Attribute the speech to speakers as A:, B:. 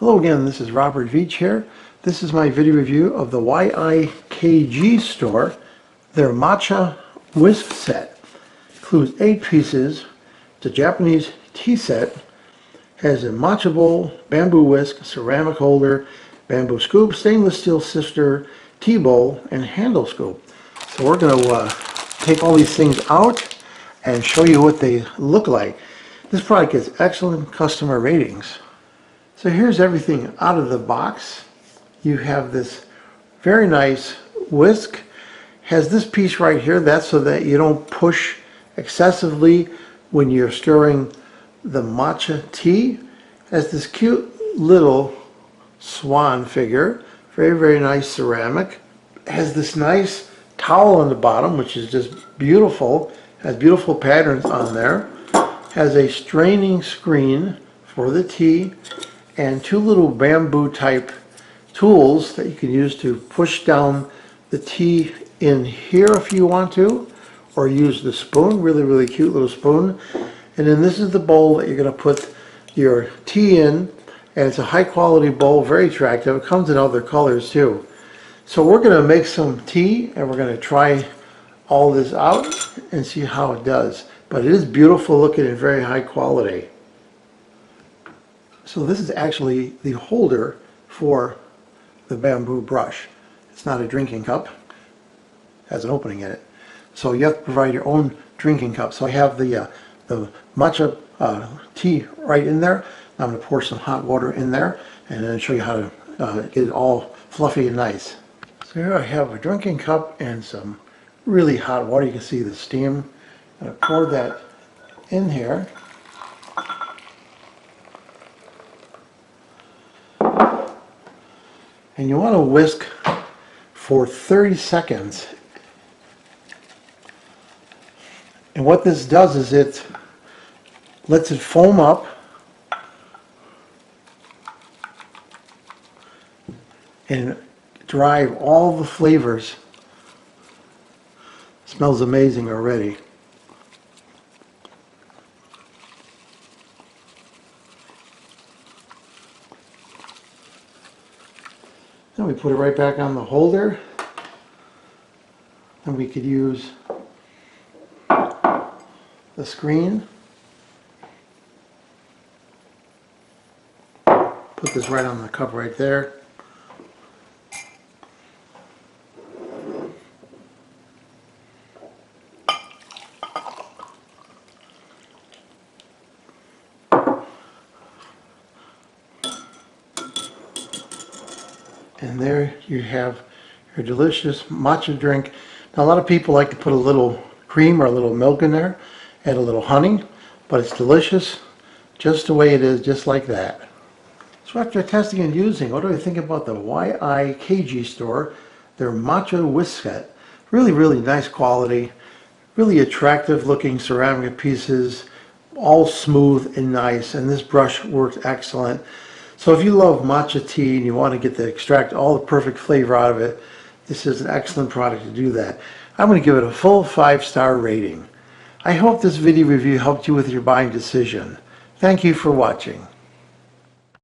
A: Hello again, this is Robert Veach here. This is my video review of the YIKG store. Their Matcha Whisk set includes 8 pieces. It's a Japanese tea set. Has a matcha bowl, bamboo whisk, ceramic holder, bamboo scoop, stainless steel sifter, tea bowl, and handle scoop. So we're going to take all these things out and show you what they look like. This product gets excellent customer ratings. So here's everything out of the box. You have this very nice whisk. Has this piece right here. That's so that you don't push excessively when you're stirring the matcha tea. Has this cute little swan figure. Very, very nice ceramic. Has this nice towel on the bottom, which is just beautiful. Has beautiful patterns on there. Has a straining screen for the tea. And 2 little bamboo type tools that you can use to push down the tea in here if you want to, or use the spoon. Really, really cute little spoon. And then this is the bowl that you're going to put your tea in, and it's a high quality bowl, very attractive. It comes in other colors too. So we're going to make some tea and we're going to try all this out and see how it does. But it is beautiful looking and very high quality. So this is actually the holder for the bamboo brush. It's not a drinking cup. It has an opening in it. So you have to provide your own drinking cup. So I have the matcha tea right in there. I'm going to pour some hot water in there and then show you how to get it all fluffy and nice. So here I have a drinking cup and some really hot water. You can see the steam. I'm going to pour that in here. And you want to whisk for 30 seconds. And what this does is it lets it foam up and drive all the flavors. Smells amazing already. Then we put it right back on the holder. And we could use the screen. Put this right on the cup right there. And there you have your delicious matcha drink. Now a lot of people like to put a little cream or a little milk in there, add a little honey, but it's delicious just the way it is, just like that. So after testing and using, what do I think about the YIKG store? Their matcha whisk set. Really, really nice quality, really attractive looking ceramic pieces, all smooth and nice, and this brush works excellent. So if you love matcha tea and you want to extract all the perfect flavor out of it, this is an excellent product to do that. I'm going to give it a full 5-star rating. I hope this video review helped you with your buying decision. Thank you for watching.